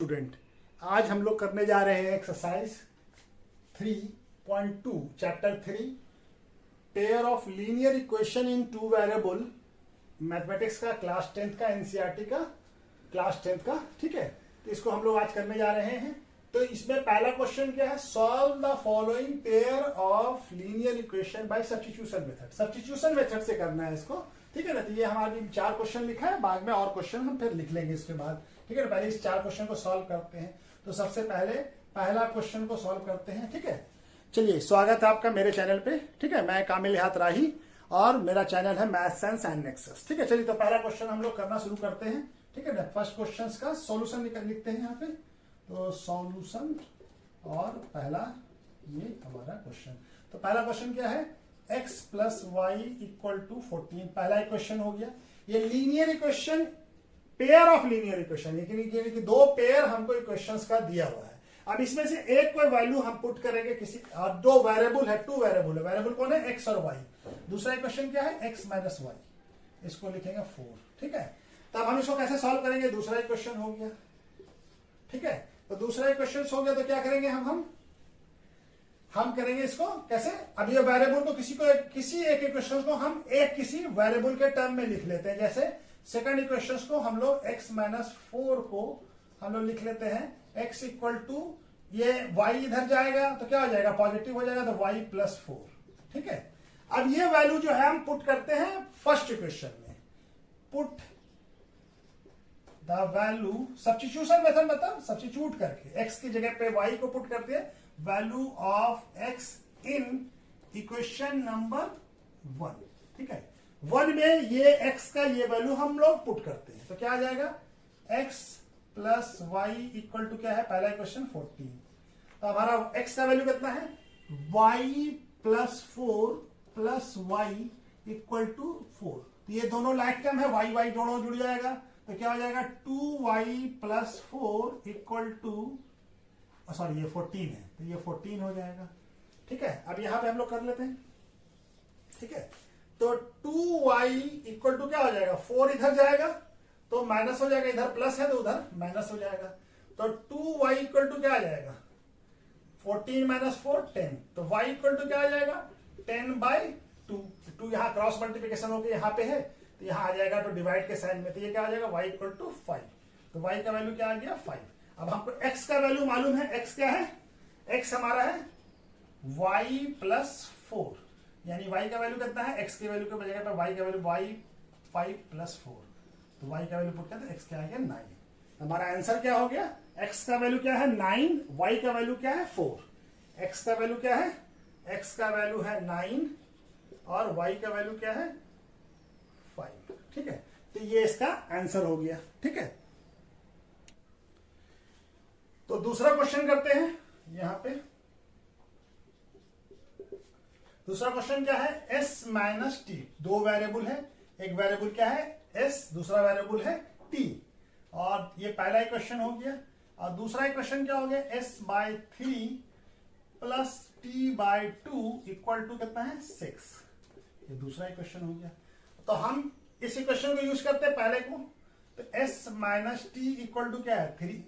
Student, आज हम लोग करने जा रहे हैं exercise 3.2 chapter 3 pair of linear equation in two variable, mathematics का क्लास 10th का, एनसीईआरटी का क्लास 10th का। ठीक है, तो इसको हम लोग आज करने जा रहे हैं। तो इसमें पहला क्वेश्चन क्या है, solve the following pair of linear equation by substitution method. Substitution method से करना है इसको, ठीक है ना। तो ये हमारे 4 क्वेश्चन लिखा है, बाद में और क्वेश्चन हम फिर लिख लेंगे इसके बाद, ठीक है ना। पहले इस 4 क्वेश्चन को सॉल्व करते हैं। तो सबसे पहले पहला क्वेश्चन को सॉल्व करते हैं, ठीक है। चलिए, स्वागत है आपका मेरे चैनल पे, ठीक है। मैं कामिल हाथ राही और मेरा चैनल है मैथ साइंस एंड नेक्सस, ठीक है। चलिए, तो पहला क्वेश्चन हम लोग करना शुरू करते हैं, ठीक है ना। फर्स्ट क्वेश्चन का सॉल्यूशन लिखते हैं यहाँ पे। तो सॉल्यूशन और पहला ये हमारा क्वेश्चन। तो पहला क्वेश्चन क्या है, x plus y equal to 14। पहला इक्वेशन हो गया। ये linear equation, pair of linear equation, यानी कि 2 पेयर हमको इक्वेशंस का दिया हुआ है। अब इसमें से एक कोई वैल्यू हम पुट करेंगे किसी, और 2 वेरिएबल है, 2 वेरिएबल है। वेरिएबल कौन है, x और y। दूसरा इक्वेशन क्या है, x माइनस वाई, इसको लिखेंगे 4, ठीक है। तब हम इसको कैसे सॉल्व करेंगे, दूसरा इक्वेशन हो गया, ठीक है। तो दूसरा इक्वेशन हो गया, तो क्या करेंगे हम करेंगे इसको कैसे। अब ये वेरिएबल को किसी एक इक्वेशन को हम किसी वेरिएबल के टर्म में लिख लेते हैं। जैसे सेकंड इक्वेशन को हम लोग x माइनस 4 को हम लोग लिख लेते हैं x इक्वल टू, ये y इधर जाएगा तो क्या हो जाएगा, पॉजिटिव हो जाएगा, तो y प्लस 4, ठीक है। अब ये वैल्यू जो है हम पुट करते हैं फर्स्ट इक्वेशन में। Put the value, substitution method मतलब सब्स्टिट्यूट करके x की जगह पे y को पुट करते हैं। Value of x in equation number 1, ठीक है। 1 में ये x का ये वैल्यू हम लोग पुट करते हैं, तो क्या आ जाएगा, x plus y equal to क्या है, पहला इक्वेशन 14। तो हमारा x का वैल्यू कितना है, y plus 4 plus y equal to 4। तो ये दोनों लाइक टर्म है, y दोनों जुड़ जाएगा, तो क्या हो जाएगा 2y plus 4 equal to, sorry ये 14 है, तो ये 14 हो जाएगा, ठीक है। अब यहां पे हम लोग कर लेते हैं, ठीक है। तो 2y इक्वल टू क्या हो जाएगा, 4 इधर जाएगा तो माइनस हो जाएगा, इधर प्लस है तो उधर माइनस हो जाएगा। तो 2y इक्वल टू क्या आ जाएगा, 14 माइनस 4 10। तो y इक्वल टू क्या आ जाएगा, 10/2। 2 यहाँ क्रॉस मल्टीप्लीकेशन होकर यहाँ पे है, तो यहाँ आ जाएगा तो डिवाइड के साइन में, तो ये क्या आ जाएगा, y इक्वल टू 5। तो y का वैल्यू क्या आ गया, 5। अब हमको x का वैल्यू मालूम है, x क्या है, x हमारा है y प्लस 4, यानी y का वैल्यू कितना है, x के वैल्यू के बजाय पर y का वैल्यू y 5 प्लस 4। तो y का वैल्यू पुट करते हैं, x क्या आ गया 9। हमारा आंसर क्या हो गया, x का वैल्यू क्या है 9, y का वैल्यू क्या है 4। x का वैल्यू क्या है, x का वैल्यू है 9 और y का वैल्यू क्या है 5, ठीक है। तो ये इसका आंसर हो गया, ठीक है। तो दूसरा क्वेश्चन करते हैं यहां पे। दूसरा क्वेश्चन क्या है, s माइनस टी। 2 वेरिएबल है, एक वेरिएबल क्या है s, दूसरा वेरिएबल है t। और ये पहला इक्वेशन हो गया। और दूसरा इक्वेशन क्या हो गया, s/3 plus t/2 equal to कितना है 6। ये दूसरा इक्वेशन हो गया। तो हम इस इक्वेशन को यूज करते हैं पहले को। तो s minus t equal to क्या है 3।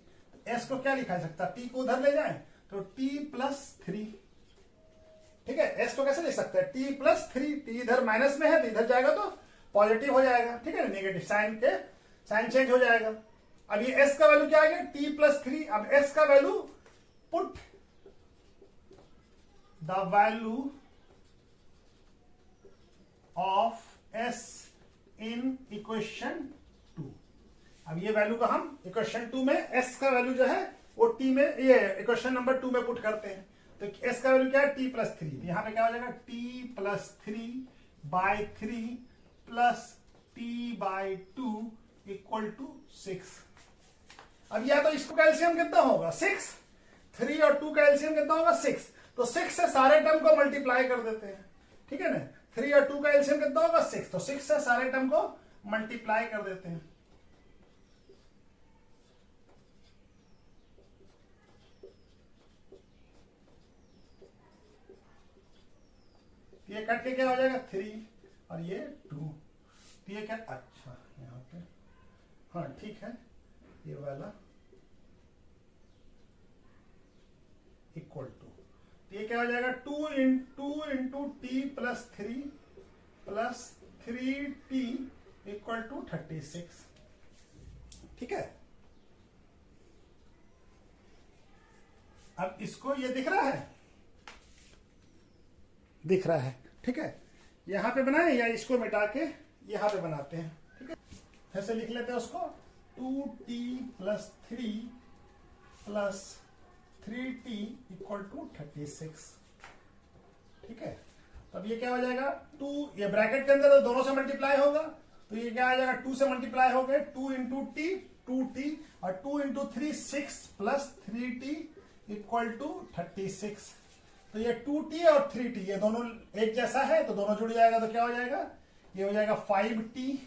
s को क्या लिखा जा सकता है, t को उधर ले जाएं तो t प्लस 3, ठीक है। s को कैसे लिख सकते हैं, t प्लस 3। t इधर माइनस में है तो इधर जाएगा तो पॉजिटिव हो जाएगा, ठीक है। नेगेटिव साइन चेंज हो जाएगा। अब ये s का वैल्यू क्या आ गया, t प्लस 3। अब s का value, put the value of s in equation 2। अब ये वैल्यू का हम इक्वेशन 2 में s का वैल्यू जो है वो t में, ये इक्वेशन नंबर 2 में पुट करते हैं। तो s का वैल्यू क्या है, t प्लस 3। यहां पे क्या हो जाएगा, t plus 3/3 plus t/2 equal to 6। अब या तो इसको का एलसीएम कितना होगा 6, 3 और 2 का एलसीएम कितना होगा 6। तो 6 से सारे टर्म को मल्टीप्लाई कर देते हैं, ठीक है ना। 3 और 2 का एलसीएम कितना होगा 6, तो 6 से सारे टर्म को मल्टीप्लाई कर देते हैं। ये कट के क्या हो जाएगा 3 और ये 2। ये क्या, अच्छा यहाँ पे, हाँ ठीक है, ये वाला इक्वल टू, ये क्या हो जाएगा 2 T plus 3t equal to 36। ठीक है, अब इसको ये दिख रहा है, दिख रहा है। ठीक है, यहां पे बनाए या इसको मिटा के यहां पे बनाते हैं। ठीक है, ऐसे लिख लेते हैं उसको 2t plus 3t equal to 36। ठीक है, तब ये क्या हो जाएगा 2, ये ब्रैकेट के अंदर तो दोनों से मल्टीप्लाई होगा, तो ये क्या आ जाएगा 2 से मल्टीप्लाई हो गए, 2 इंटू टी 2t और 2 into 3 6 plus 3t equal to 36। तो ये 2t और 3t ये दोनों एक जैसा है तो दोनों जुड़ जाएगा, तो क्या हो जाएगा, ये हो जाएगा 5t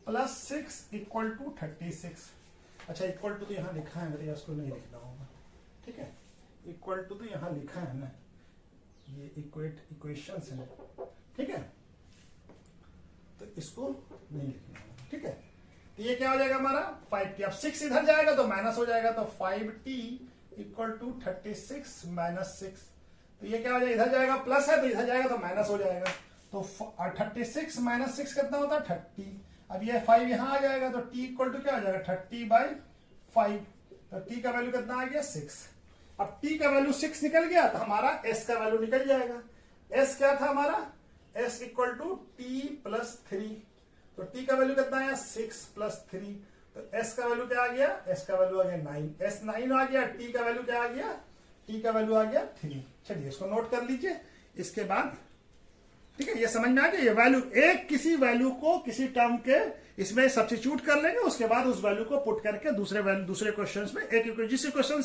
प्लस 6 इक्वल टू 36। अच्छा, इक्वल टू तो यहां लिखा है, मेरे इसको नहीं लिखना होगा। ठीक है, इक्वल टू तो यहां लिखा है ना, ये इक्वेशंस है। ठीक है, तो इसको नहीं लिखना होगा। ठीक है, तो ये क्या हो जाएगा हमारा 5t, अब 6 इधर जाएगा तो माइनस हो जाएगा, तो 5t इक्वल टू 36 माइनस 6। तो ये क्या हो जाएगा, इधर जाएगा प्लस है तो इधर जाएगा तो माइनस हो जाएगा, तो 36 माइनस 6 कितना होता है 30। अब ये 5 यहां आ जाएगा तो t इक्वल टू क्या हो जाएगा 30/5, तो t का वैल्यू कितना आ गया 6। अब t का वैल्यू 6 निकल गया तो हमारा s का वैल्यू निकल जाएगा। s क्या था हमारा, s equal to t plus 3, तो t का वैल्यू कितना आया 6 प्लस 3, तो s का वैल्यू क्या आ गया, s का वैल्यू आ गया 9, s 9 आ गया, t का वैल्यू क्या आ गया, t का वैल्यू आ गया 3। चलिए इसको नोट कर लीजिए। इसके बाद ठीक है, ये समझ में आ गया, ये वैल्यू एक किसी वैल्यू को किसी टर्म के इसमें सब्स्टिट्यूट कर लेंगे, उसके बाद उस वैल्यू को पुट करके दूसरे क्वेश्चन में जिस इक्वेशन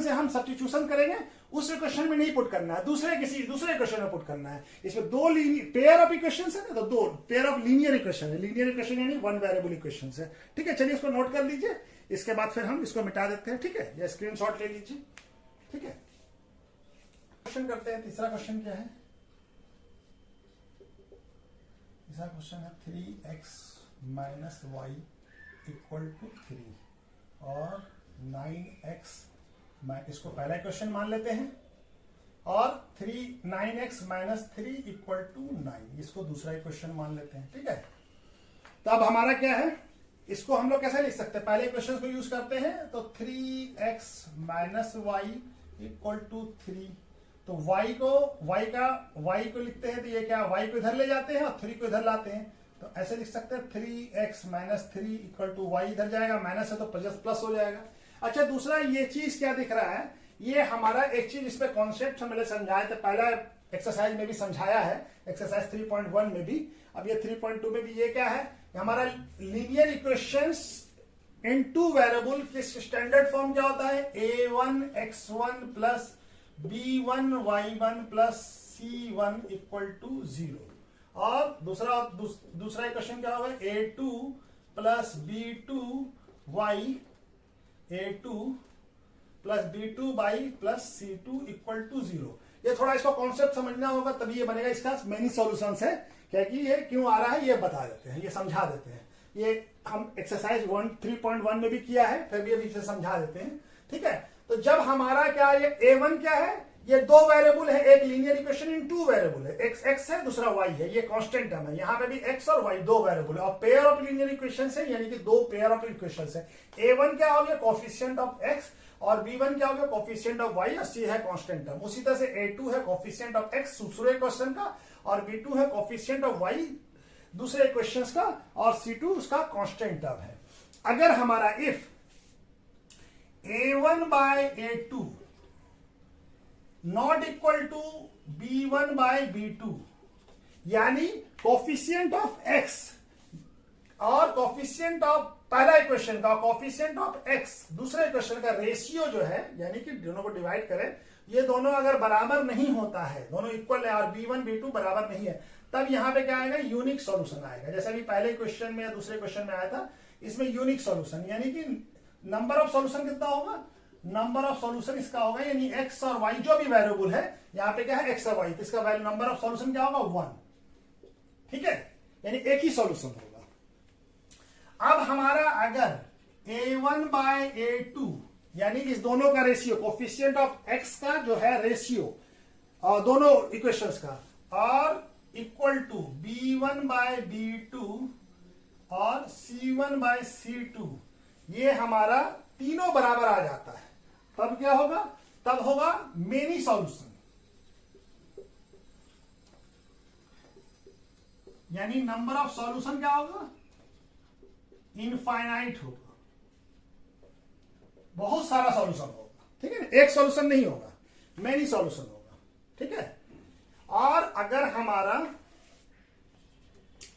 से हम सब्स्टिट्यूशन करेंगे उस इक्वेशन में नहीं पुट करना है, दूसरे इक्वेशन में पुट करना है। इसमें दो पेयर ऑफ इक्वेशन है ना, तो दो पेयर ऑफ लीनियर इक्वेशन है, लीनियर इक्वेशन यानी वन वेरिएबल इक्वेशन है। ठीक है, चलिए इसको नोट कर लीजिए, इसके बाद फिर हम इसको मिटा देते हैं। ठीक है, या स्क्रीनशॉट ले लीजिए। ठीक है, क्वेश्चन करते हैं। तीसरा क्वेश्चन क्या है, तीसरा क्वेश्चन है 3x minus y equal to 3 और 9x, इसको पहला क्वेश्चन मान लेते हैं, और 9x माइनस 3 इक्वल टू 9 इसको दूसरा क्वेश्चन मान लेते हैं। ठीक है, तो अब हमारा क्या है, इसको हम लोग कैसे लिख सकते हैं, पहले क्वेश्चन को यूज करते हैं, तो 3x minus y equal to 3, तो y को लिखते हैं, तो ये क्या y को इधर ले जाते हैं और 3 को इधर लाते हैं, तो ऐसे लिख सकते हैं 3x minus 3 equal to Y, इधर जाएगा माइनस है तो प्लस हो जाएगा। अच्छा, दूसरा ये चीज क्या दिख रहा है, ये हमारा एक चीज, इस पे कॉन्सेप्ट हमने समझाया था, पहला एक्सरसाइज में भी समझाया है, एक्सरसाइज 3.1 में भी, अब ये 3.2 में भी। ये क्या है, हमारा लीनियर इक्वेशंस इन टू वेरिएबल के स्टैंडर्ड फॉर्म क्या होता है, a1x1 plus b1y1 plus c1 equal to 0, और दूसरा इक्वेशन क्या होगा, a2 plus b2y, a2 plus b2y plus c2 equal to 0। ये थोड़ा इसको कॉन्सेप्ट समझना होगा तभी ये बनेगा, इसका मेनी सॉल्यूशंस है, क्या कि ये क्यों आ रहा है ये बता देते हैं, ये समझा देते हैं। ये हम एक्सरसाइज 3.1 में भी किया है, फिर भी अभी से समझा देते हैं। ठीक है, तो जब हमारा क्या, ये a1 क्या है, ये दो वेरिएबल है, एक linear equation in two variable है, x है दूसरा y है, ये कांस्टेंट टर्म है, यहाँ पे भी x और y दो वेरिएबल है, और पेयर ऑफ लीनियर इक्वेशन है, यानी कि दो पेयर ऑफ इक्वेशन है। a1 क्या हो गया, कोफिशिएंट ऑफ x, और b1 क्या हो गया, कोफिशिएंट ऑफ y, और c है कांस्टेंट टर्म। उसी तरह से a2 है कोफिशिएंट ऑफ x दूसरे क्वेश्चन का, और b2 है कोफिशिएंट ऑफ y दूसरे इक्वेशंस का, और c2 उसका कांस्टेंट टर्म है। अगर हमारा if a1 by a2 not equal to b1 by b2, यानी कोफिशिएंट ऑफ x और कोफिशिएंट ऑफ पहला इक्वेशन का, कोफिशिएंट ऑफ x दूसरे इक्वेशन का रेशियो जो है, यानी कि दोनों को डिवाइड करें, ये दोनों अगर बराबर नहीं होता है, दोनों इक्वल है और b1 b2 बराबर नहीं है, तब यहां पे क्या आएगा, यूनिक सॉल्यूशन आएगा। जैसे अभी पहले क्वेश्चन में या दूसरे क्वेश्चन में आया था, इसमें यूनिक सॉल्यूशन, यानी कि नंबर ऑफ सॉल्यूशन कितना होगा, नंबर ऑफ सॉल्यूशन इसका होगा, यानी x और y जो भी वेरिएबल है, यहां पे क्या है x और y, तो इसका वैल्यू नंबर ऑफ सॉल्यूशन क्या होगा 1। ठीक है, यानी एक ही सॉल्यूशन होगा। अब हमारा अगर a1 बाय a2 यानी इस दोनों का रेशियो, कोफिशिएंट ऑफ एक्स का जो है रेशियो दोनों इक्वेशंस का, और equal to b1 by b2 और c1 बाय c2, ये हमारा तीनों बराबर आ जाता है, तब क्या होगा, तब होगा मेनी सॉल्यूशन, यानी नंबर ऑफ सॉल्यूशन क्या होगा, इनफाइनाइट होगा, बहुत सारा सॉल्यूशन होगा, ठीक है ना, एक सॉल्यूशन नहीं होगा, मेनी सॉल्यूशन होगा, ठीक है। और अगर हमारा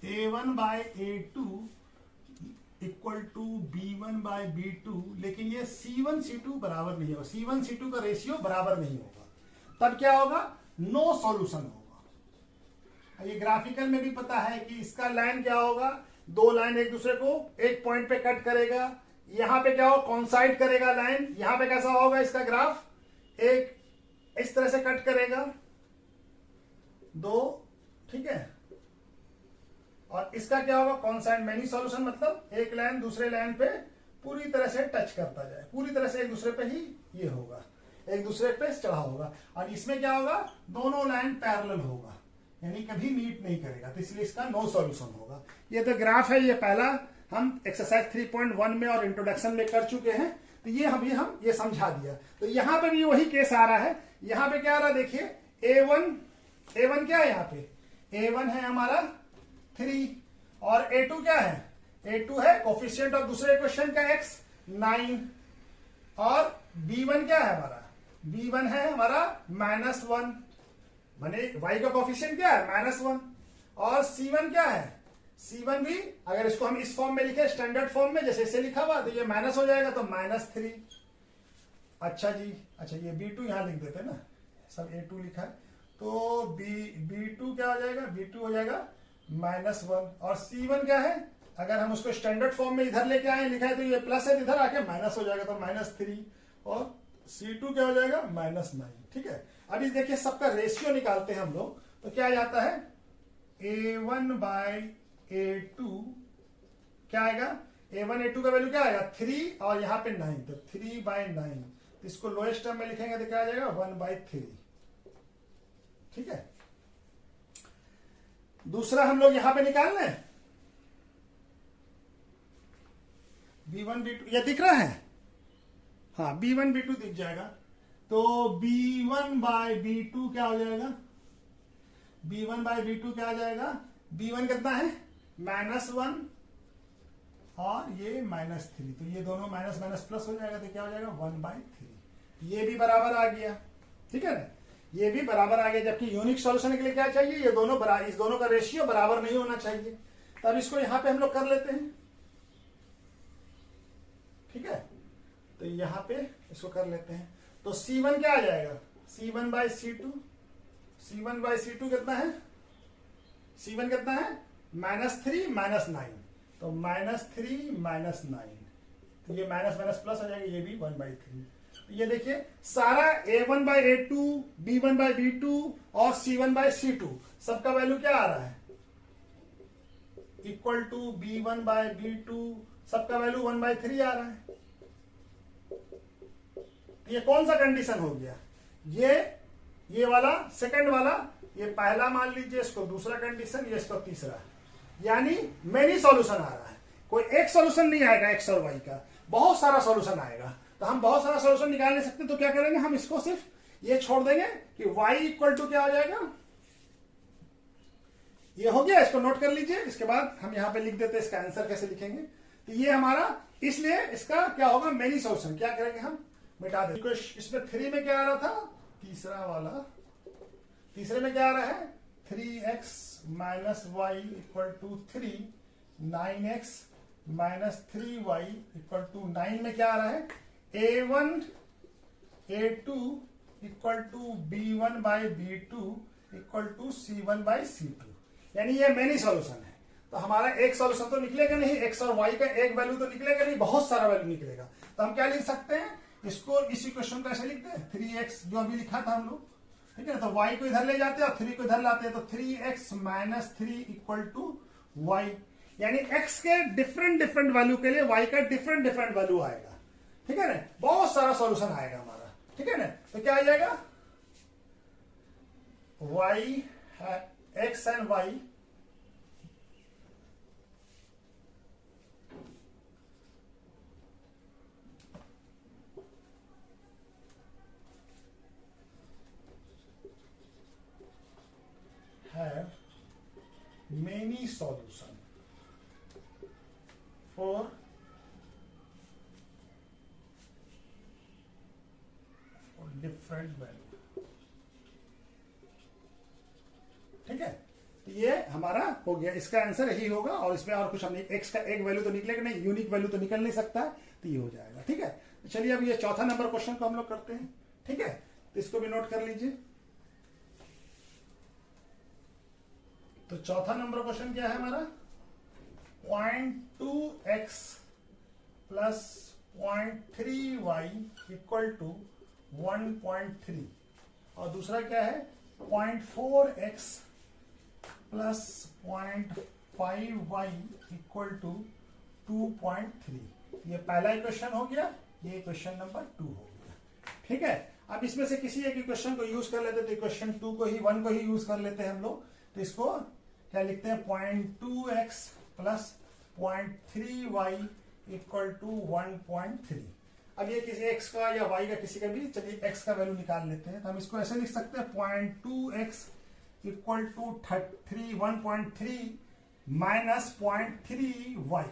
a1 by a2 equal to b1 by b2, लेकिन ये c1 c2 बराबर नहीं होगा, c1 c2 का रेशियो बराबर नहीं होगा, तब क्या होगा, नो सॉल्यूशन होगा। ये ग्राफिकल में भी पता है कि इसका लाइन क्या होगा, दो लाइन एक दूसरे को एक पॉइंट पे कट करेगा, यहां पे क्या हो, कॉन्साइड करेगा लाइन, यहां पे कैसा होगा इसका ग्राफ, एक इस तरह से कट करेगा दो, ठीक है, और इसका क्या होगा, कॉन्साइड, मेनी सॉल्यूशन मतलब एक लाइन दूसरे लाइन पे पूरी तरह से टच करता जाए, पूरी तरह से एक दूसरे पे ही ये होगा, एक दूसरे पे चढ़ा होगा, और इसमें क्या होगा, दोनों लाइन पैरेलल होगा, यानी कभी मीट नहीं करेगा, तो इसलिए इसका नो सॉल्यूशन होगा। ये तो ग्राफ है, ये पहला हम एक्सरसाइज 3.1 में और इंट्रोडक्शन में कर चुके हैं, तो ये हम ये समझा दिया। तो यहां पे भी वही केस आ रहा है, यहां पे क्या आ रहा है, देखिए A1 क्या है, यहाँ पे A1 है हमारा 3, और A2 क्या है, A2 है कोफिशिएंट ऑफ दूसरे इक्वेशन का x 9, और B1 क्या है हमारा, B1 है हमारा -1, माने y का कोफिशिएंट क्या है -1, और C1 क्या है, C1 भी अगर इसको हम इस फॉर्म में लिखे, स्टैंडर्ड फॉर्म में जैसे इसे लिखा हुआ, तो ये माइनस हो जाएगा, तो -3। अच्छा जी, अच्छा ये B2 यहां लिख देते हैं ना, सब A2 लिखा है, तो B2 क्या हो जाएगा, B2 हो जाएगा -1, और C1 क्या है, अगर हम उसको स्टैंडर्ड फॉर्म में इधर लेके आए, लिखा है तो ये प्लस है, इधर आके माइनस हो जाएगा, तो -3, और C2 क्या हो जाएगा, -9, ठीक है। अब इस देखिए सबका रेशियो निकालते हैं हम लोग, तो क्या आ जाता है, A1 बाय A2 क्या आएगा, A1 A2 का वैल्यू क्या आएगा 3, और यहां पे 9, तो 3/9, तो इसको लोएस्ट टर्म में लिखेंगे तो क्या आ जाएगा 1/3, ठीक है। दूसरा हम लोग यहां पे निकाल लें, B1 B2 ये दिख रहा है, हाँ B1 B2 दिख जाएगा, तो B1 बाय B2 क्या हो जाएगा, B1 बाय B2 क्या आ जाएगा, B1 कितना है -1, और ये -3, तो ये दोनों माइनस माइनस प्लस हो जाएगा, तो क्या हो जाएगा 1/3, ये भी बराबर आ गया, ठीक है ना, ये भी बराबर आ गया, जबकि यूनिक सॉल्यूशन के लिए क्या चाहिए, ये दोनों इस दोनों का रेशियो बराबर नहीं होना चाहिए, तब इसको यहां पे हम लोग कर लेते हैं, ठीक है, तो यहां पे इसको कर लेते हैं, तो C1 क्या आ जाएगा, C1 bye C2, C1 bye C2 कितना है, C1 कितना है -3 -9, तो -3 -9, तो ये माइनस माइनस प्लस हो जाएगा, ये भी 1/3, तो ये देखिए सारा A1 by A2, B1 by B2 और C1 बाय C2 सबका वैल्यू क्या आ रहा है, equal to B1 by B2, सबका वैल्यू 1/3 आ रहा है। ये कौन सा कंडीशन हो गया, ये वाला सेकंड वाला, ये पहला मान लीजिए, इसको दूसरा कंडीशन, ये इसको तीसरा, यानी मेनी सॉल्यूशन आ रहा है, कोई एक सॉल्यूशन नहीं आएगा एक्स और वाई का, बहुत सारा सॉल्यूशन आएगा, तो हम बहुत सारा सॉल्यूशन निकाल नहीं सकते, तो क्या करेंगे, हम इसको सिर्फ ये छोड़ देंगे कि y इक्वल टू क्या हो जाएगा, ये हो गया, इसको नोट कर लीजिए, इसके बाद हम यहां पे लिख देते हैं इसका आंसर कैसे लिखेंगे, तो ये हमारा, इसलिए इसका क्या होगा, मेनी सॉल्यूशन, क्या करेंगे हम मिटा देंगे, इसमें 3 में क्या आ रहा था, तीसरा वाला, तीसरे में क्या आ रहा है 3x minus y equal to 3, 9x minus 3y equal to 9 में क्या आ रहा है, A1 A2 equal to B1 by B2 equal to C1 by C2, यानी ये मेनी सॉल्यूशन है, तो हमारा एक सॉल्यूशन तो निकलेगा नहीं, x और y का एक वैल्यू तो निकलेगा नहीं, बहुत सारा वैल्यू निकलेगा, तो हम क्या लिख सकते हैं, इसको इस इक्वेशन को ऐसे लिखते हैं 3x जो अभी लिखा था हम लोग, ठीक है, तो y को इधर ले जाते हैं और 3 को इधर लाते हैं, तो 3x minus 3 equal to y, यानी x के डिफरेंट डिफरेंट वैल्यू के लिए y का डिफरेंट डिफरेंट वैल्यू आएगा, ठीक है ना, बहुत सारा सारा सॉल्यूशन आएगा हमारा, ठीक है ना। तो क्या आ जाएगा, y है x and y have many solution for different value, ठीक है। तो ये हमारा हो गया, इसका आंसर यही होगा। और इसमें और कुछ हम नहीं, एक्स का एक वैल्यू तो निकलेगा नहीं, यूनिक वैल्यू तो निकल नहीं सकता, तो ये हो जाएगा, ठीक है। तो चलिए अब ये चौथा नंबर क्वेश्चन को हम लोग करते हैं, ठीक है। तो इसको भी नोट कर लीजिए। तो चौथा नंबर क्वेश्चन क्या है हमारा, 0.2x plus 0.3y equal to 1.3, और दूसरा क्या है 0.4x plus 0.5y equal to 2.3। ये पहला इक्वेशन हो गया, ये क्वेश्चन नंबर 2 हो गया, ठीक है। अब इसमें से किसी एक इक्वेशन को यूज कर लेते, तो इक्वेशन 2 को ही 1 को ही यूज कर लेते हैं हम लोग। तो इसको क्या लिखते हैं, 0.2x plus 0.3y equal to 1.3। अब ये किसी x का या y का किसी का भी, चलिए x का वैल्यू निकाल लेते हैं। तो हम इसको ऐसे लिख सकते हैं 0.2x equal to 1.3 minus 0.3y,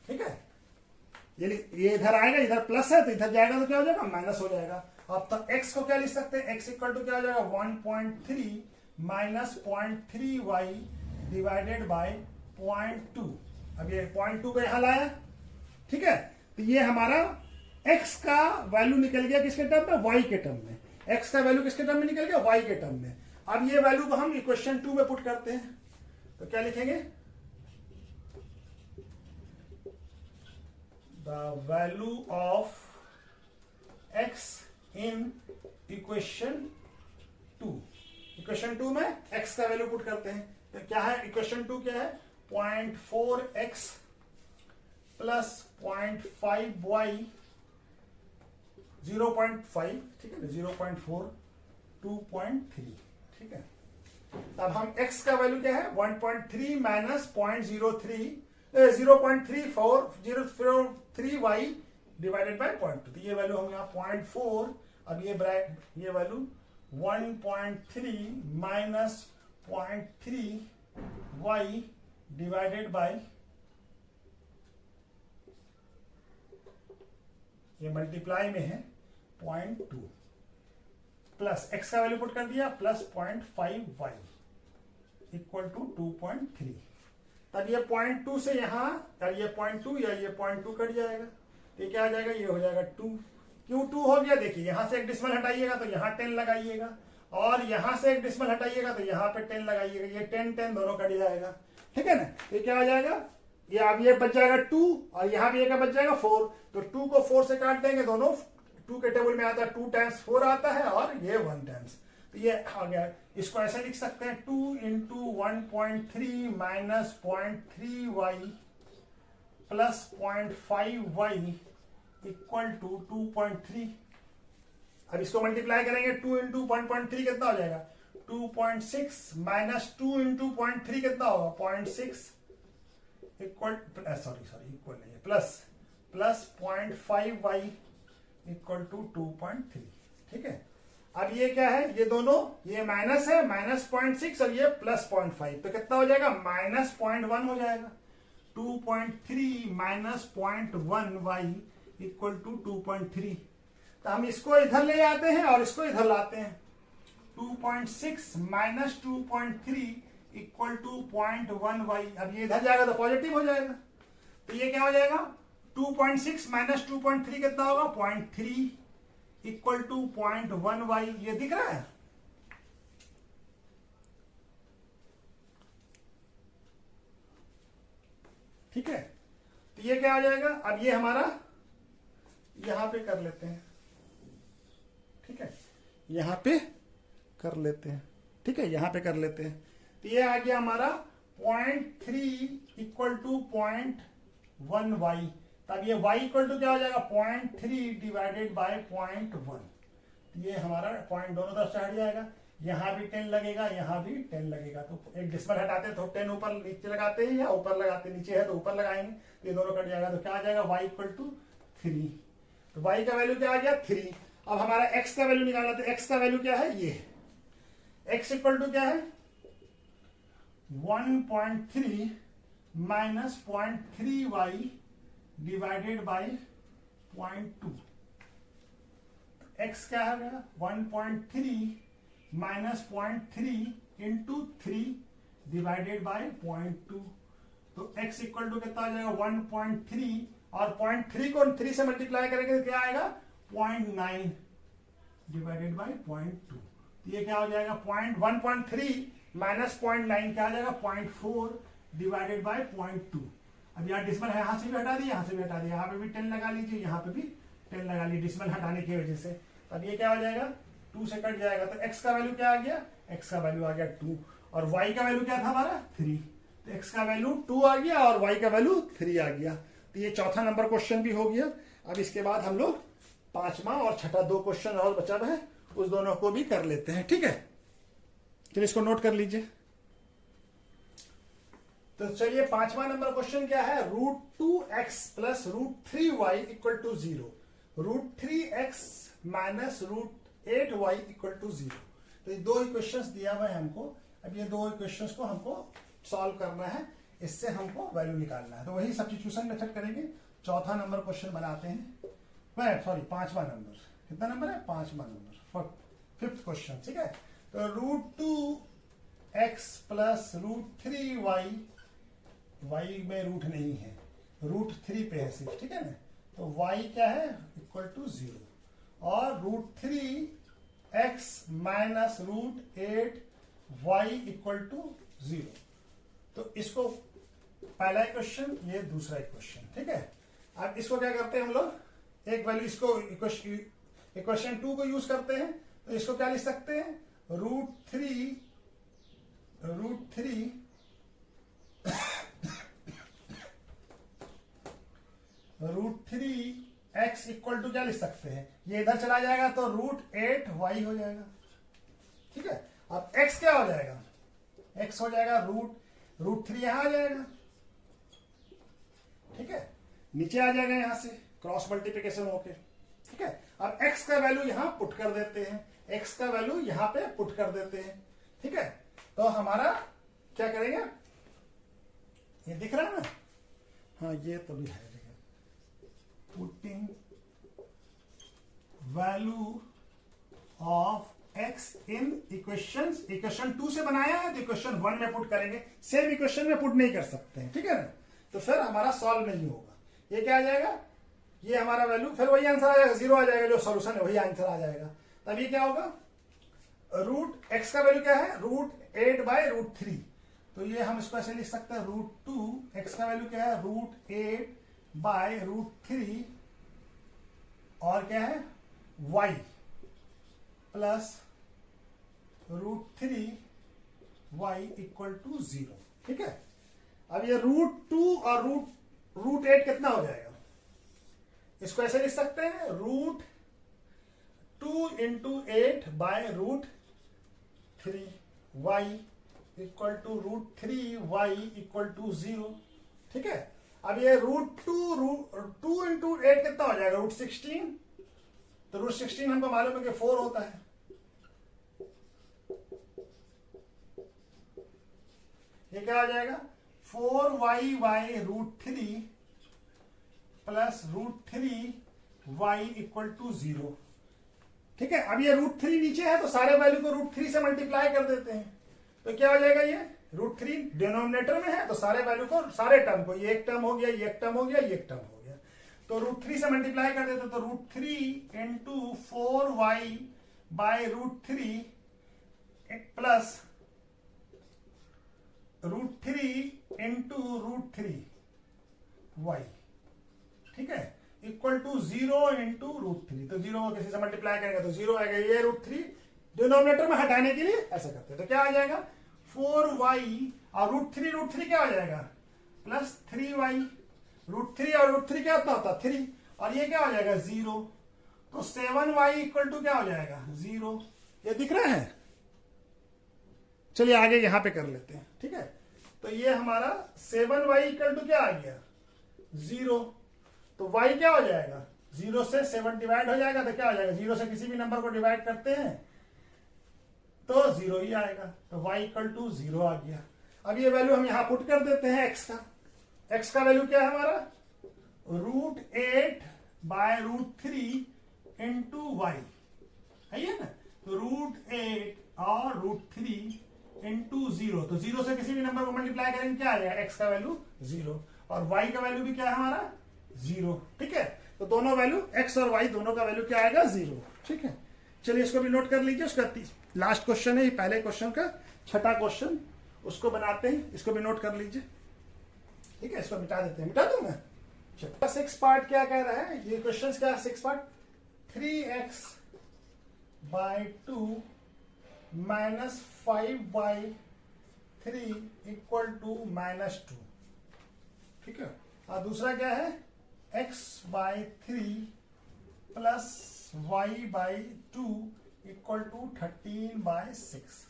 ठीक है। ये इधर आएगा, इधर प्लस है तो इधर जाएगा तो क्या हो जाएगा, माइनस हो जाएगा। अब तो x को क्या लिख सकते हैं, x इक्वल टू क्या हो जाएगा 1.3 माइनस 0.3y डिवाइडेड बाय 0.2। अब ये 0.2 को यहां लाया, ठीक है। तो ये हमारा x का वैल्यू निकल गया किसके टर्म में, y के टर्म में। x का वैल्यू किसके टर्म में निकल गया, y के टर्म में। अब ये वैल्यू को हम इक्वेशन 2 में पुट करते हैं, तो क्या लिखेंगे, the value of x in equation 2। Equation 2 में x का वैल्यू पुट करते हैं, तो क्या है इक्वेशन 2 क्या है, 0.4x प्लस 0.5y 0.5, ठीक है ना, 0.4 2.3, ठीक है। अब हम x का वैल्यू क्या है 1.3 माइनस 0.03y डिवाइडेड बाय 0.2। तो ये वैल्यू हम यहाँ 0.4, अब ये value 1.3 minus 0.3y divided by, ये मल्टीप्लाई में है 0.2 प्लस x का वैल्यू पुट कर दिया प्लस 0.5y इक्वल टू 2.3। तब ये 0.2 से यहां, ये 0.2 या ये 0.2 कट जाएगा, तो ये क्या आ जाएगा, ये हो जाएगा 2। क्यों 2 हो गया, देखिए यहां से एक डिसमल हटाइएगा तो यहां 10 लगाइएगा, और यहां से एक डिसमल हटाइएगा तो यहां पे 10 लगाइएगा, ये 10 दोनों कट जाएगा, ठीक है ना। ये क्या हो जाएगा, ये अब ये बच जाएगा 2 और यहां भी एक बच जाएगा 4। तो 2 को 4 से काट देंगे, दोनों 2 के टेबल में आता है 2 टाइम्स 4 आता है, और ये 1 टाइम्स, तो ये आ गया। इसको ऐसे लिख सकते हैं 2 into 1.3 minus 0.3y plus 0.5y equal to 2.3। अब इसको मल्टीप्लाई करेंगे, 2 इंटू 1.3 कितना हो जाएगा 2.6 माइनस 2 इंटू 0.3 कितना होगा 0.6 इक्वल, इक्वल नहीं है, प्लस 0.5y इक्वल टू 2.3, ठीक है। अब ये क्या है, ये दोनों, ये माइनस है, माइनस 0.6 और ये प्लस 0.5, तो कितना हो जाएगा माइनस 0.1 हो जाएगा। 2.3 माइनस 0.1y इक्वल टू 2.3। तो हम इसको इधर ले आते हैं और इसको इधर लाते हैं, 2.6 माइनस 2.3 इक्वल टू 0.1y। अब ये इधर जाएगा तो पॉजिटिव हो जाएगा, तो ये क्या हो जाएगा 2.6 माइनस 2.3 कितना होगा 0.3 इक्वल टू 0.1y। ये दिख रहा है, ठीक है। तो ये क्या हो जाएगा, अब ये हमारा यहां पे कर लेते हैं, ठीक है, यहां पे कर लेते हैं, ठीक है, यहां पे कर लेते हैं। तो ये आ गया हमारा 0.3 इक्वल टू 0.1y। तब ये y इक्वल टू क्या हो जाएगा 0.3 डिवाइडेड बाय 0.1। ये हमारा पॉइंट दोनों तरफ से हट जाएगा, यहाँ भी 10 लगेगा, यहाँ भी 10 लगेगा। तो एक डिस्मल हटाते हैं तो 10 ऊपर नीचे लगाते हैं या ऊपर लगाते हैं, नीचे है तो ऊपर लगाएंगे, तो ये दोनों कट जाएगा। तो क्या आ जाएगा y इक्वल टू 3। तो y का वैल्यू क्या आ गया 3। अब हमारा x का वैल्यू निकालना, तो x का वैल्यू क्या है, ये x इक्वल टू क्या है 1.3 minus 0.3y divided by 0.2। x क्या है 1.3 माइनस 0.3 इंटू 3 डिवाइडेड बाई 0.2। तो x इक्वल टू कितना आ जाएगा 1.3, और 0.3 को 3 से मल्टीप्लाई करेंगे तो क्या आएगा 0.9 डिवाइडेड बाई 0.2। ये क्या हो जाएगा 1.3 माइनस 0.9 क्या आ जाएगा 0.4 डिवाइडेड बाई 0.2। अब यहाँ डिस्मल है, यहाँ से भी हटा दिया, यहाँ से भी हटा दिया, यहाँ पे भी 10 लगा लीजिए, यहाँ पे भी 10 लगा लीजिए डिस्मल हटाने की वजह से। अब ये क्या हो जाएगा 2 से कट जाएगा। तो x का वैल्यू क्या आ गया, x का वैल्यू आ गया 2, और y का वैल्यू क्या था हमारा 3। तो x का वैल्यू 2 आ गया और y का वैल्यू 3 आ गया। तो ये चौथा नंबर क्वेश्चन भी हो गया। अब इसके बाद हम लोग पांचवा और छठा 2 क्वेश्चन और बचा है, उस दोनों को भी कर लेते हैं। ठीक है, चलिए इसको नोट कर लीजिए। तो चलिए पांचवा नंबर क्वेश्चन क्या है, √2x plus √3y equal to 0, √3x minus √8y equal to 0। तो ये 2 इक्वेशंस दिया हुआ है हमको। अब ये 2 इक्वेशंस को हमको सॉल्व करना है, इससे हमको वैल्यू निकालना है। तो वही सब्स्टिट्यूशन मेथड करेंगे। चौथा नंबर क्वेश्चन बनाते हैं, सॉरी पांचवा नंबर, कितना नंबर है पांचवा नंबर, 5th क्वेश्चन। ठीक है, तो √2x प्लस √3y, y में रूट नहीं है, √3 पे है सिर्फ। ठीक है ना, तो y क्या है इक्वल टू 0, और √3x minus √8y equal to 0। तो इसको पहला इक्वेशन, ये दूसरा इक्वेशन। ठीक है, अब इसको क्या करते हैं हम लोग, एक वैल्यू इसको इक्वेशन 2 को यूज करते हैं। तो इसको क्या लिख सकते हैं √3 √3x इक्वल टू क्या लिख सकते हैं, ये इधर चला जाएगा तो √8y हो जाएगा। ठीक है, अब x क्या हो जाएगा, x हो जाएगा √3 यहां आ जाएगा। ठीक है, नीचे आ जाएगा यहां से क्रॉस मल्टीप्लिकेशन होके। ठीक है, अब x का वैल्यू यहां पुट कर देते हैं, x का वैल्यू यहां पे पुट कर देते हैं। ठीक है, तो हमारा क्या करेंगे, ये दिख रहा है ना, हाँ ये तो भी है, putting value of x in equation 2 से बनाया है तो इक्वेशन 1 में पुट करेंगे, सेम इक्वेशन में पुट नहीं कर सकते हैं। ठीक है ना, तो फिर हमारा सॉल्व नहीं होगा। ये क्या आ जाएगा, ये हमारा वैल्यू, फिर वही आंसर आ जाएगा, 0 आ जाएगा, जो सॉल्यूशन है वही आंसर आ जाएगा। तब ये क्या होगा, x का वैल्यू क्या है √8 बाय √3। तो ये हम इसको ऐसे लिख सकते हैं √2, x का वैल्यू क्या है √8 बाय √3, और क्या है y plus √3y equal to 0। ठीक है, अब ये √2 और √8 कितना हो जाएगा, इसको ऐसे लिख सकते हैं √2 into 8 by √3y equal to √3y equal to 0। ठीक है, अब ये √2 इंटू 8 कितना हो जाएगा √16। तो √16 हमको मालूम है कि 4 होता है। ये क्या आ जाएगा 4y bye √3 plus √3y equal to 0। ठीक है, अब ये √3 नीचे है तो सारे वैल्यू को √3 से मल्टीप्लाई कर देते हैं। तो क्या हो जाएगा, ये √3 डिनोमिनेटर में है तो सारे वैल्यू को, सारे टर्म को, ये एक टर्म हो गया, ये एक टर्म हो गया, ये एक टर्म हो गया, तो √3 से मल्टीप्लाई कर देते तो √3 into 4y bye √3 plus √3 into √3y। ठीक है, इक्वल टू 0 इंटू √3। तो 0 को किसी से मल्टीप्लाई करेंगे तो 0 आएगा। ये √3 डिनोमिनेटर में हटाने के लिए ऐसा करते हैं। तो क्या आ जाएगा 4y और √3 क्या हो जाएगा प्लस 3y √3 और √3 क्या होता 3, और ये क्या हो जाएगा 0। तो 7y इक्वल टू क्या हो जाएगा 0। ये दिख रहा है। चलिए आगे यहां पे कर लेते हैं, ठीक है। तो ये हमारा 7y इक्वल टू क्या आ गया 0। तो y क्या हो जाएगा 0 से 7 डिवाइड हो जाएगा, तो क्या हो जाएगा 0 से किसी भी नंबर को डिवाइड करते हैं तो 0 ही आएगा। तो y इक्वल टू 0 आ गया। अब ये वैल्यू हम यहां पुट कर देते हैं x का वैल्यू क्या है हमारा √8 बाय √3 इंटू वाई है ना। तो √8 और √3 इंटू 0, तो 0 से किसी भी नंबर को मल्टीप्लाई करेंगे क्या आ जाएगा x का वैल्यू 0, और y का वैल्यू भी क्या है हमारा 0, ठीक है। तो दोनों वैल्यू x और y दोनों का वैल्यू क्या आएगा 0, ठीक है। चलिए इसको भी नोट कर लीजिए। उसका लास्ट क्वेश्चन है ये, पहले क्वेश्चन का छठा क्वेश्चन, उसको बनाते हैं। इसको भी नोट कर लीजिए, ठीक है। इसको मिटा देते हैं, मिटा दूं मैं। चलो 6 पार्ट क्या कह रहा है ये क्वेश्चन क्या है 6 part 3x by 2 minus 5y3 equal to -2, ठीक है। और दूसरा क्या है x by 3 plus y by 2 equal to 13/6।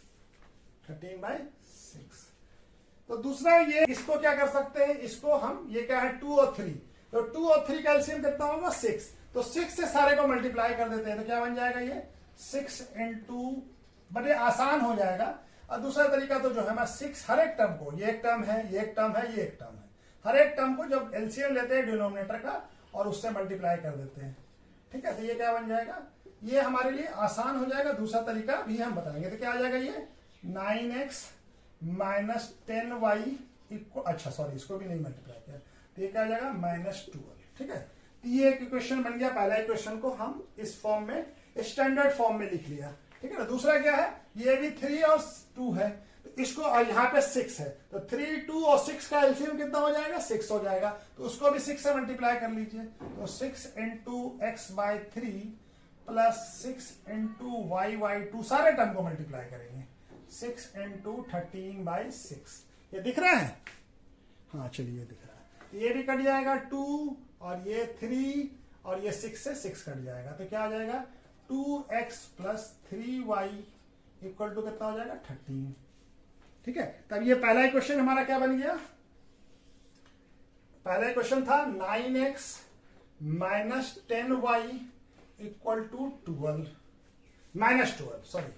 तो दूसरा ये, इसको क्या कर सकते हैं, इसको हम ये क्या है 2 और 3, तो 2 और 3 का एलसीएम कितना होगा 6, तो 6 से सारे को मल्टीप्लाई कर देते हैं तो क्या बन जाएगा ये 6 इंटू, बड़े आसान हो जाएगा। और दूसरा तरीका तो जो है मैं 6 हर एक टर्म को, ये एक टर्म है, ये एक टर्म है, ये एक टर्म है, हर एक टर्म को जब एलसीएम लेते हैं डिनोमिनेटर का और उससे मल्टीप्लाई कर देते हैं, ठीक है। तो ये क्या बन जाएगा, ये हमारे लिए आसान हो जाएगा। दूसरा तरीका भी हम बताएंगे। तो क्या आ जाएगा ये 9x माइनस 10y इक्वल, अच्छा सॉरी इसको भी नहीं मल्टीप्लाई किया, तो ये क्या आ जाएगा -12, ठीक है। तो ये एक इक्वेशन बन गया। पहला इक्वेशन को हम इस फॉर्म में, स्टैंडर्ड फॉर्म में लिख लिया, ठीक है ना। दूसरा क्या है, ये भी 3 और 2 है, तो इसको, और यहाँ पे 6 है, तो 3, 2 और 6 का एलसीएम कितना हो जाएगा 6 हो जाएगा, तो उसको भी 6 से मल्टीप्लाई कर लीजिए। तो 6 into x by 3 plus 6 into y by 2, सारे टर्म को मल्टीप्लाई करेंगे, 6 इंटू 13/6। ये दिख रहा है, हाँ चलिए दिख रहा है। ये भी कट जाएगा 2 और ये 3 और ये 6 से 6 कट जाएगा, तो क्या आ जाएगा 2x plus 3y equal to कितना हो जाएगा 13, ठीक है। तब ये पहला इक्वेशन हमारा क्या बन गया, पहला इक्वेशन था 9x minus 10y equal to 12, -12 sorry,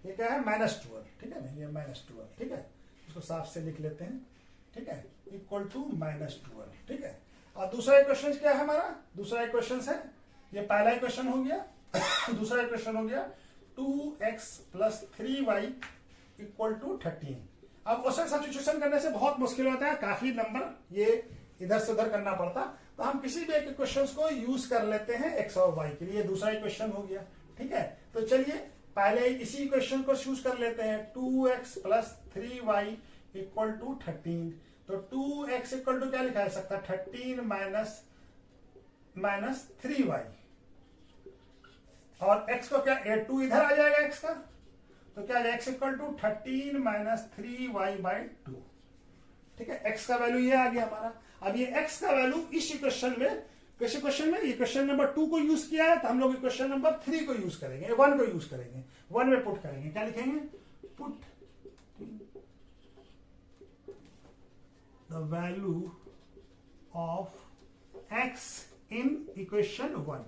ये क्या है -12, ठीक है ना, ये -12, ठीक है। इसको साफ से लिख लेते हैं, ठीक है, इक्वल टू -12, ठीक है। और दूसरा इक्वेशन क्या है हमारा, दूसरा इक्वेशन है, ये पहला इक्वेशन हो गया, दूसरा इक्वेशन हो गया 2x plus 3y equal to 13। अब क्वेश्चन सब्स्टिट्यूशन करने से बहुत मुश्किल होता है, काफी नंबर ये इधर से उधर करना पड़ता, तो हम किसी भी एक इक्वेशन को यूज कर लेते हैं x और y के लिए। दूसरा इक्वेशन हो गया, ठीक है। तो चलिए पहले इसी इक्वेशन को यूज कर लेते हैं, 2x plus 3y equal to 13। तो 2x इक्वल टू क्या लिखा जा सकता है 13 माइनस 3y, और x को क्या 2 इधर आ जाएगा x का, तो क्या x equal to 13 minus 3y by 2, ठीक है। x का वैल्यू ये आ गया हमारा। अब ये x का वैल्यू इस इक्वेशन में, किस इक्वेशन में, इक्वेशन नंबर 2 को यूज किया है, तो हम लोग इक्वेशन नंबर 3 को यूज करेंगे, 1 को यूज करेंगे, 1 में पुट करेंगे। क्या लिखेंगे, put the value of x in equation 1,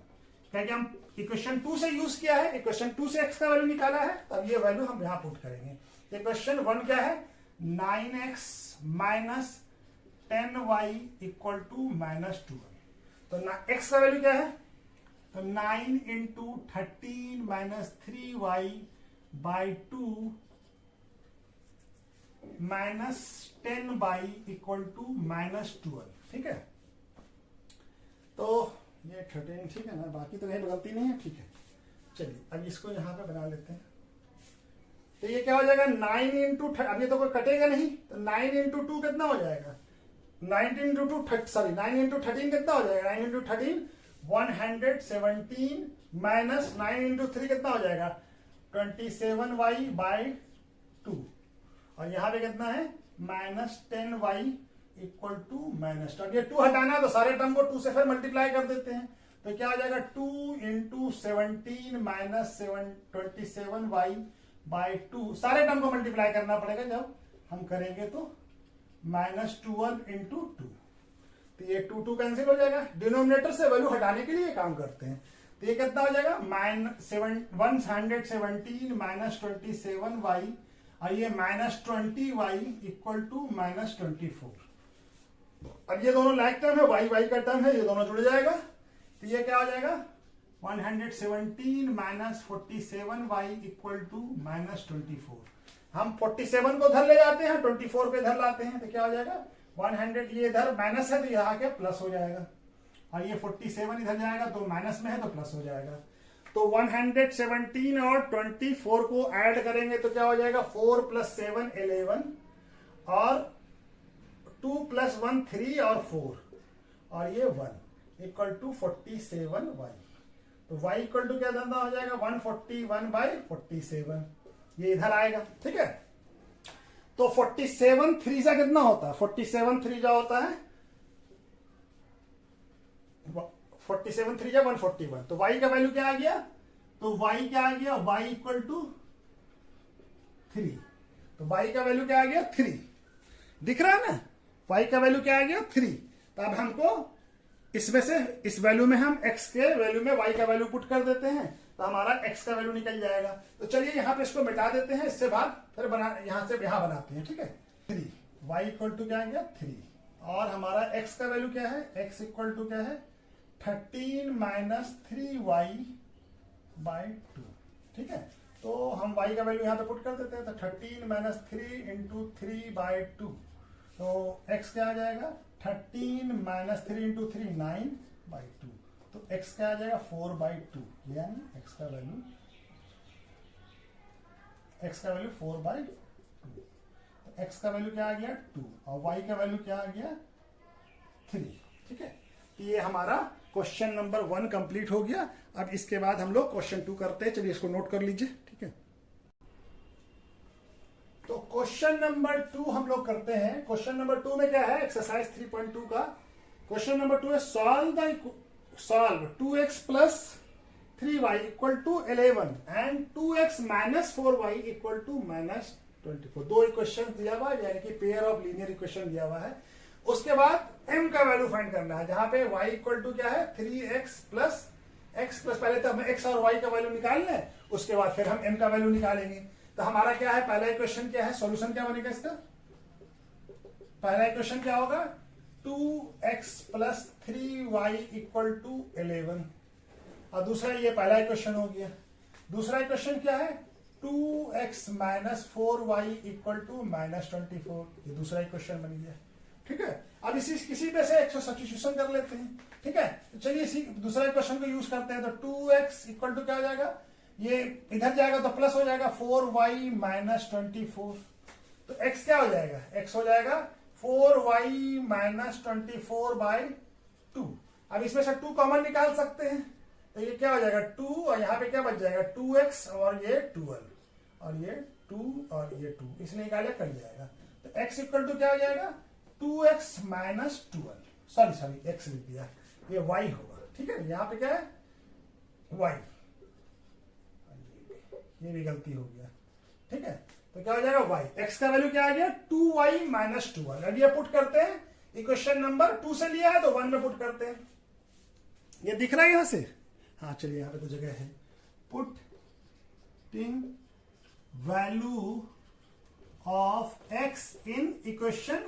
क्योंकि हम इक्वेशन 2 से यूज किया है, इक्वेशन 2 से x का वैल्यू निकाला है, तब ये वैल्यू हम यहां पुट करेंगे। इक्वेशन 1 क्या है 9x minus 10y equal to -12, तो x का वैल्यू क्या है, तो 9 into 13 minus 3y by 2 minus 10y equal to -12, ठीक है। तो ये 13, ठीक है ना, बाकी तो कहीं गलती नहीं है, ठीक है। चलिए अब इसको यहां पे बना लेते हैं। तो ये क्या हो जाएगा 9 इंटू, अब ये तो कोई कटेगा नहीं, तो 9 इंटू 2 कितना हो जाएगा 9 इंटू 2 सॉरी 9 इंटू 13 कितना हो जाएगा 9 इंटू 13 117 माइनस 9 इंटू 3 कितना हो जाएगा 27y बाई 2, और यहां पे कितना है -10y इक्वल टू माइनस, अब ये 2 हटाना तो सारे टर्म को 2 से फिर मल्टीप्लाई कर देते हैं, तो क्या आ जाएगा 2 इंटू 17 माइनस 27y बाई 2, सारे टर्म को मल्टीप्लाई करना पड़ेगा जब हम करेंगे तो माइनस 12 इंटू 2, तो ये 2 कैंसिल हो जाएगा, डिनोमिनेटर से वैल्यू हटाने के लिए काम करते हैं, तो ये कितना हो जाएगा 117 माइनस 27y और ये minus 20y equal to minus 24। अब ये दोनों लाइक टर्म है, y का टर्म है, ये दोनों जुड़ जाएगा, तो ये क्या हो जाएगा 117 minus 47y equal to minus 24। हम 47 को इधर ले जाते हैं, 24 को इधर लाते हैं, तो क्या हो जाएगा 100, ये इधर माइनस है तो यहाँ आके प्लस हो जाएगा, और ये 47 इधर जाएगा तो माइनस में है तो प्लस हो जाएगा, तो 117 और 24 को ऐड करेंगे तो क्या हो जाएगा 4 प्लस 7 11 और 2 प्लस 1 3 और 4 और ये 1 इक्वल टू 47y, तो y इक्वल टू क्या धंधा हो जाएगा 141 बाई 47, ये इधर आएगा, ठीक है। तो 47 3 जा कितना होता है, 47 3 जा होता है 47 3 जा 141, तो y का वैल्यू क्या आ गया, तो y क्या आ गया y इक्वल टू 3, तो y का वैल्यू क्या आ गया 3, दिख रहा है ना, y का वैल्यू क्या आ गया 3, तो अब हमको इसमें से इस वैल्यू में हम x के वैल्यू में y का वैल्यू पुट कर देते हैं, तो हमारा x का वैल्यू निकल जाएगा, तो चलिए यहाँ पे इसको मिटा देते हैं, इससे बाद फिर बना यहां से यहां बनाते हैं, ठीक है। 3 y इक्वल टू क्या आ गया 3, और हमारा x का वैल्यू क्या है, x इक्वल टू क्या है 13 माइनस 3y बाई 2, ठीक है। तो हम y का वैल्यू यहाँ पे पुट कर देते हैं, तो 13 माइनस 3 इंटू 3 बाई 2, तो x क्या आ जाएगा 13 माइनस 3 इंटू 3 9 बाई 2, तो x क्या आ जाएगा 4 बाई 2, यानी x का वैल्यू 4 बाई 2, तो x का वैल्यू क्या आ गया 2 और y का वैल्यू क्या आ गया 3, ठीक है। ये हमारा क्वेश्चन नंबर 1 कंप्लीट हो गया। अब इसके बाद हम लोग क्वेश्चन 2 करते हैं, चलिए इसको नोट कर लीजिए, ठीक है। तो क्वेश्चन नंबर 2 हम लोग करते हैं। क्वेश्चन नंबर 2 में क्या है, एक्सरसाइज 3.2 का क्वेश्चन नंबर 2 है, solve 2x plus 3y equal to 11 and 2x minus 4y equal to minus 24। दो इक्वेशन दिया हुआ है, यानी कि पेयर ऑफ लीनियर इक्वेशन दिया हुआ है। उसके बाद m का वैल्यू फाइंड करना है, जहां पे y इक्वल टू क्या है 3x प्लस x प्लस, पहले तो हमें x और y का वैल्यू निकाल लें, उसके बाद फिर हम m का वैल्यू निकालेंगे। तो हमारा क्या है, पहला इक्वेशन क्या है, सॉल्यूशन क्या बनेगा इसका, पहला इक्वेशन क्या होगा 2x plus 3y equal to 11, और दूसरा ये पहला इक्वेशन हो गया। दूसरा इक्वेशन क्या है 2x minus 4y equal to minus 24, ये दूसरा इक्वेशन बन गया, ठीक है। अब इसी किसी पे से सब्स्टिट्यूशन कर लेते हैं, ठीक है। तो चलिए इसी दूसरा इक्वेशन को यूज करते हैं, तो 2x इक्वल टू क्या हो जाएगा, ये इधर जाएगा तो प्लस हो जाएगा 4y माइनस 24, तो x क्या हो जाएगा, x हो जाएगा 4y माइनस 24 बाई 2। अब इसमें से 2 कॉमन निकाल सकते हैं, तो ये क्या हो जाएगा 2 और यहाँ पे क्या बच जाएगा 2x और ये 12 और ये 2 और ये 2, इसलिए निकाले कट जाएगा। तो x इक्वल टू क्या हो जाएगा 2x माइनस 12, सॉरी x लिख दिया, ये y होगा, ठीक है। यहाँ पे क्या है y, ये भी गलती हो गया, ठीक है। तो क्या हो जाएगा y, x का वैल्यू क्या आ गया 2y माइनस 12। अब ये पुट करते हैं, इक्वेशन नंबर 2 से लिया है तो 1 में पुट करते हैं, ये दिख रहा है यहां से, हाँ चलिए यहाँ पे तो जगह है, putting value of x in equation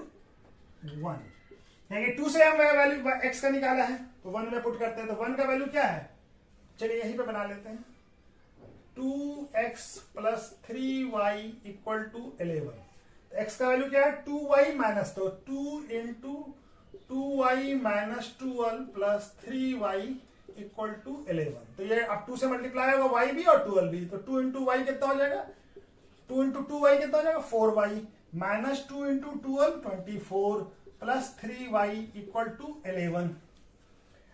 1, यानी 2 से हम वैल्यू x का निकाला है तो 1 में पुट करते हैं, तो 1 का वैल्यू क्या है, चलिए यहीं पे बना लेते हैं, 2x plus 3y equal to 11। x का वैल्यू क्या है 2y माइनस, तो 2 into 2y minus 12 plus 3y equal to 11। तो ये अब 2 से मल्टीप्लाई होगा y भी और 12 भी, तो 2 इंटू वाई कितना हो जाएगा, 2 इंटू 2y कितना हो जाएगा 4y minus 2 into 12 24 plus 3y equal to 11।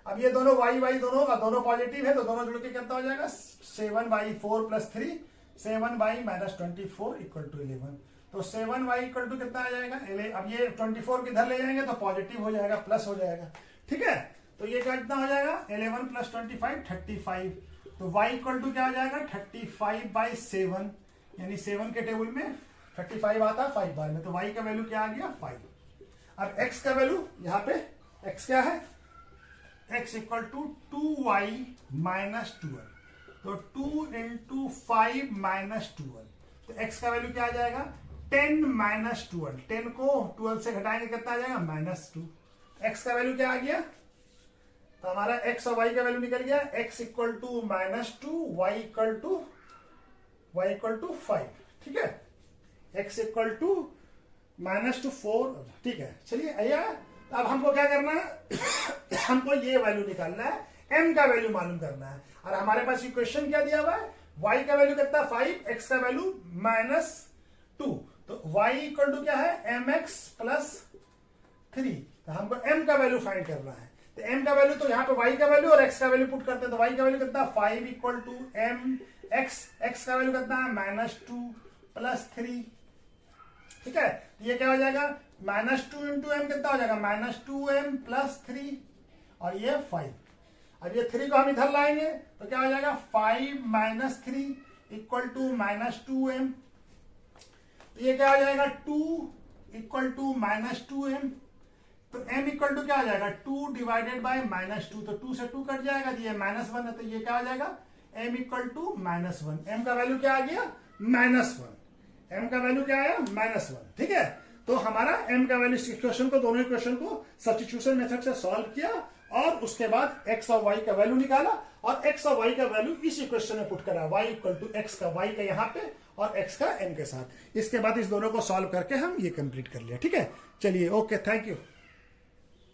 अब ये दोनों y दोनों पॉजिटिव है, तो दोनों जुड़ के कितना हो जाएगा 7 by 4 plus 3 7 by minus 24 equal to 11। तो 7y इक्वल टू कितना आ जाएगा, अब ये 24 के इधर ले जाएंगे तो पॉजिटिव हो जाएगा, प्लस हो जाएगा, ठीक है। तो ये कितना हो जाएगा 11 प्लस 25 35। तो y इक्वल टू क्या हो जाएगा 35/7, यानी 7 के टेबल में 35 आता है 5 बार में, तो y का वैल्यू क्या आ गया 5। अब x का वैल्यू यहाँ पे x क्या है, x equal to 2y minus 12, तो 2 इंटू 5 माइनस 12, तो x का वैल्यू क्या आ जाएगा 10 माइनस 12, 10 को 12 से घटाएंगे कितना आ जाएगा -2, x का वैल्यू क्या आ गया, तो हमारा x और y का वैल्यू निकल गया, x equal to -2, y equal to 5, ठीक है, x इक्वल टू -4, ठीक है। चलिए आइए अब हमको क्या करना है हमको ये वैल्यू निकालना है, m का वैल्यू मालूम करना है, और हमारे पास इक्वेशन क्या दिया हुआ है, y का वैल्यू कितना 5, x का वैल्यू -2, तो y इक्वल टू क्या है mx प्लस 3, तो हमको m का वैल्यू फाइंड करना है, तो m का वैल्यू, तो यहाँ पे y का वैल्यू और x का वैल्यू पुट करते हैं, तो y का वैल्यू कितना 5 इक्वल टू m x का वैल्यू कितना है -2 प्लस 3, ठीक है। तो ये क्या हो जाएगा -2 इंटू m कितना हो जाएगा -2m प्लस 3, और ये 5। अब ये 3 को हम इधर लाएंगे तो क्या हो जाएगा 5 माइनस 3 इक्वल टू -2m, तो ये क्या हो जाएगा 2 इक्वल टू -2m, तो m इक्वल टू क्या हो जाएगा 2 डिवाइडेड बाय -2, तो 2 से 2 कट जाएगा, तो ये -1 है, तो ये क्या हो जाएगा m इक्वल टू -1, m का वैल्यू क्या आ गया -1, m का वैल्यू क्या आया -1, ठीक है। तो हमारा m का वैल्यू, इस इक्वेशन को, दोनों इक्वेशन को सब्स्टिट्यूशन मेथड से सॉल्व किया, और उसके बाद x और y का वैल्यू निकाला, और x और y का वैल्यू इस इक्वेशन में पुट करा, y इक्वल टू x का y का यहाँ पे और x का m के साथ। इसके बाद इस दोनों को सॉल्व करके हम ये कंप्लीट कर लिया, ठीक है। चलिए ओके, थैंक यू।